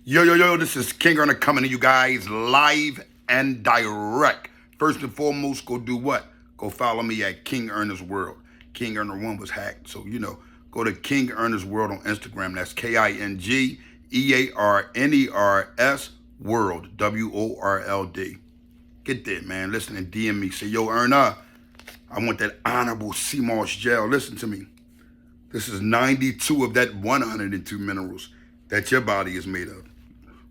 Yo, this is King Earner coming to you guys live and direct. First and foremost, go do what? Go follow me at King Earner's World. King Earner 1 was hacked, so go to King Earner's World on Instagram. That's KINGEARNERS World, WORLD. Get there, man. Listen and DM me. Say, yo, Earner, I want that honorable sea moss gel. Listen to me. This is 92 of that 102 minerals that your body is made of.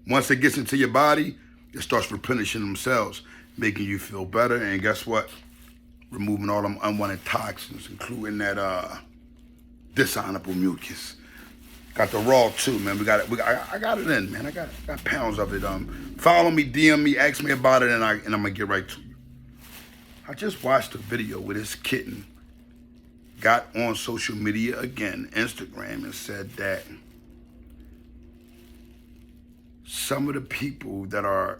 Once it gets into your body, it starts replenishing themselves, making you feel better. And guess what? Removing all them unwanted toxins, including that dishonorable mucus. Got the raw too, man. I got it in, man. I got pounds of it. Follow me, DM me, ask me about it, and I'm gonna get right to you. I just watched a video where this kitten got on social media again, Instagram, and said that some of the people that are,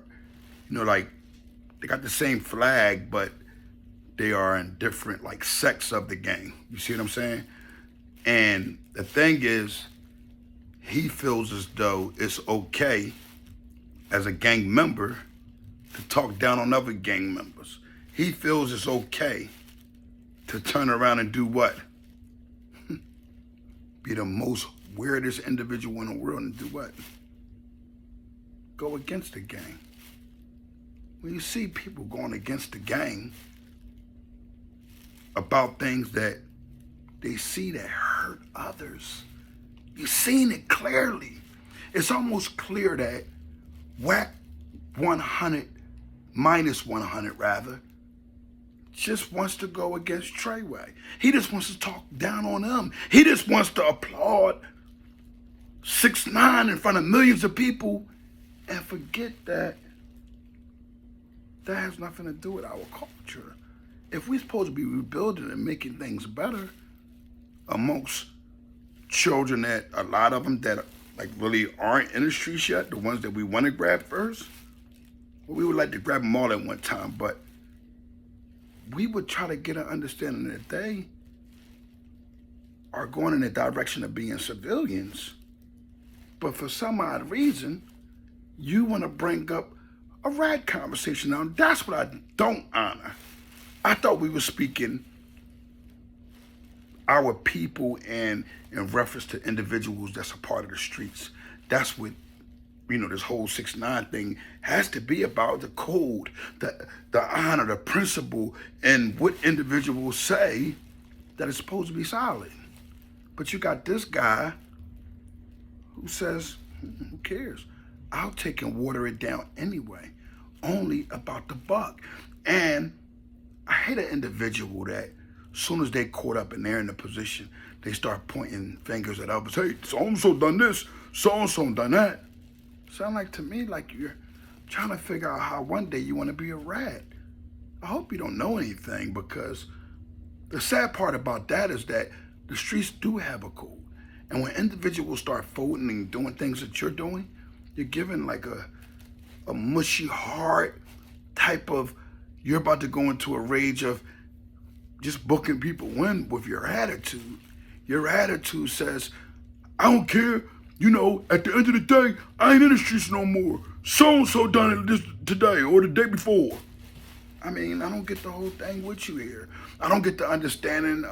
like, they got the same flag, but they are in different, like, sects of the gang. You see what I'm saying? And the thing is, he feels as though it's okay as a gang member to talk down on other gang members. He feels it's okay to turn around and do what? Be the most weirdest individual in the world and do what? Go against the gang. When you see people going against the gang about things that they see that hurt others, you've seen it clearly. It's almost clear that Wack 100, minus 100 rather, just wants to go against Treyway. He just wants to talk down on them. He just wants to applaud 6ix9ine in front of millions of people and forget that that has nothing to do with our culture. If we're supposed to be rebuilding and making things better amongst children, that a lot of them that like really aren't in the streets yet, the ones that we want to grab first, well, we would like to grab them all at one time, but we would try to get an understanding that they are going in the direction of being civilians, but for some odd reason, you want to bring up a rag conversation. Now, that's what I don't honor. I thought we were speaking our people and in reference to individuals that's a part of the streets. That's what, this whole 6ix9ine thing has to be about: the code, the honor, the principle, and what individuals say that is supposed to be solid. But you got this guy who says, who cares? I'll take and water it down anyway, only about the buck. And I hate an individual that as soon as they caught up and they're in the position, they start pointing fingers at others. Hey, so-and-so done this, so-and-so done that. Sound like to me like you're trying to figure out how one day you want to be a rat. I hope you don't know anything, because the sad part about that is that the streets do have a code. And when individuals start folding and doing things that you're doing, you're giving like a mushy heart type of, you're about to go into a rage of just booking people in with your attitude. Your attitude says, I don't care, at the end of the day, I ain't in the streets no more. So-and-so done it this today or the day before. I mean, I don't get the whole thing with you here. I don't get the understanding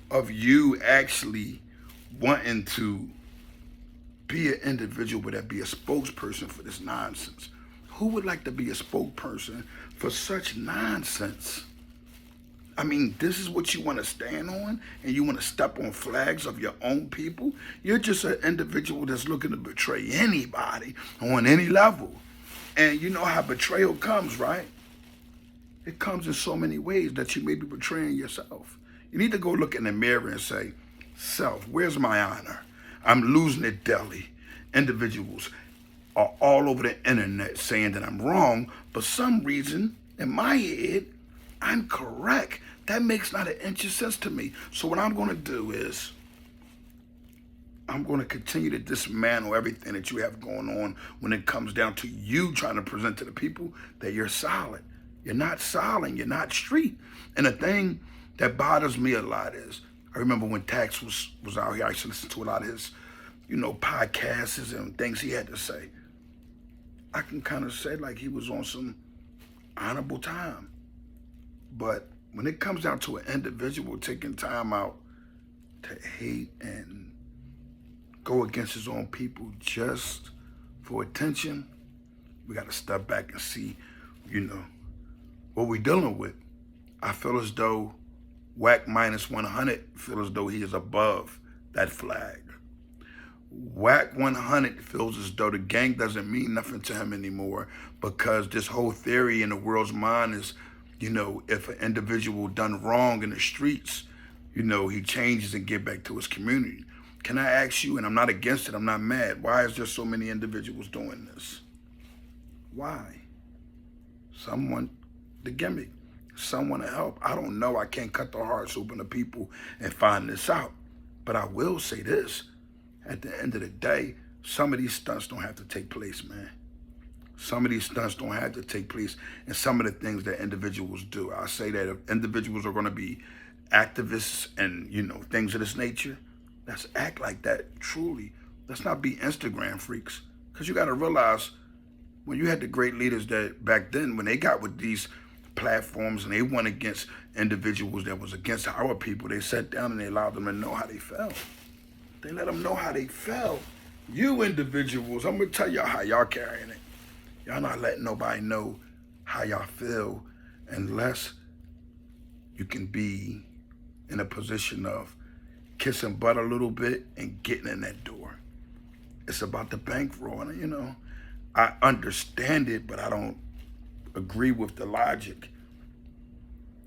of you actually wanting to be an individual, but that be a spokesperson for this nonsense. Who would like to be a spokesperson for such nonsense? I mean, this is what you want to stand on, and you want to step on flags of your own people? You're just an individual that's looking to betray anybody on any level. And you know how betrayal comes, right? It comes in so many ways that you may be betraying yourself. You need to go look in the mirror and say, self, where's my honor? I'm losing it daily. Individuals are all over the internet saying that I'm wrong, but some reason in my head, I'm correct. That makes not an inch of sense to me. So what I'm going to do is I'm going to continue to dismantle everything that you have going on when it comes down to you trying to present to the people that you're solid. You're not solid. You're not street. And the thing that bothers me a lot is, I remember when Tax was out here, I used to listen to a lot of his podcasts and things he had to say, I can kind of say like he was on some honorable time. But when it comes down to an individual taking time out to hate and go against his own people just for attention, we got to step back and see, what we're dealing with. I feel as though Wack minus 100 feel as though he is above that flag. Wack 100 feels as though the gang doesn't mean nothing to him anymore because this whole theory in the world's mind is, if an individual done wrong in the streets, he changes and get back to his community. Can I ask you, and I'm not against it, I'm not mad, why is there so many individuals doing this? Why? Someone, the gimmick, someone to help. I don't know, I can't cut the hearts open to people and find this out. But I will say this, at the end of the day, some of these stunts don't have to take place, man. Some of these stunts don't have to take place, and some of the things that individuals do. I say that if individuals are gonna be activists and, things of this nature, let's act like that, truly. Let's not be Instagram freaks. Because you gotta realize, when you had the great leaders that back then, when they got with these platforms and they went against individuals that was against our people, they sat down and they allowed them to know how they felt. They let them know how they felt. You individuals, I'm gonna tell y'all how y'all carrying it. Y'all not letting nobody know how y'all feel unless you can be in a position of kissing butt a little bit and getting in that door. It's about the bankroll, and I understand it, but I don't agree with the logic.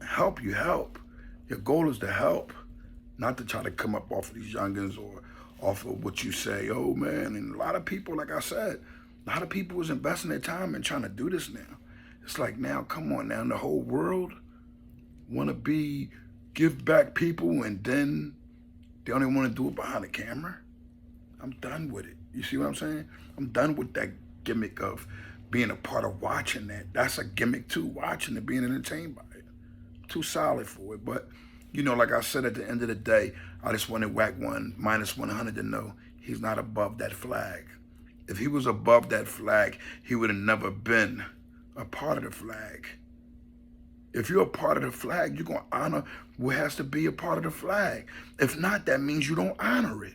Help, you help. Your goal is to help, not to try to come up off of these youngins or off of what you say, oh man. And a lot of people, like I said, a lot of people is investing their time in trying to do this now. It's like, now, come on now, the whole world want to give back people, and then they only want to do it behind the camera. I'm done with it. You see what I'm saying? I'm done with that gimmick of being a part of watching that. That's a gimmick too, watching it, being entertained by it. Too solid for it. But, like I said, at the end of the day, I just wanted Wack minus 100 to know he's not above that flag. If he was above that flag, he would have never been a part of the flag. If you're a part of the flag, you're going to honor what has to be a part of the flag. If not, that means you don't honor it.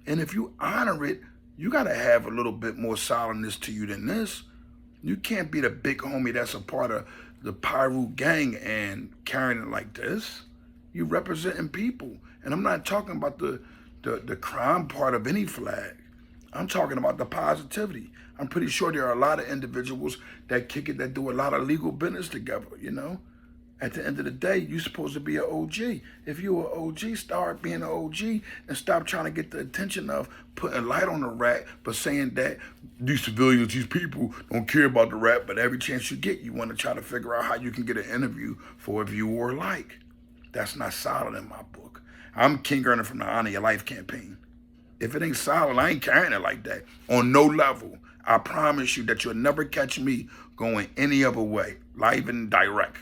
And if you honor it, you got to have a little bit more solidness to you than this. You can't be the big homie that's a part of the Pyro gang and carrying it like this. You representing people. And I'm not talking about the crime part of any flag. I'm talking about the positivity. I'm pretty sure there are a lot of individuals that kick it, that do a lot of legal business together, At the end of the day, you're supposed to be an OG. If you're an OG, start being an OG and stop trying to get the attention of putting light on the rat, but saying that these civilians, these people don't care about the rat, but every chance you get, you want to try to figure out how you can get an interview for a viewer or like. That's not solid in my book. I'm King Earner from the Honor Your Life campaign. If it ain't solid, I ain't carrying it like that on no level. I promise you that you'll never catch me going any other way, live and direct.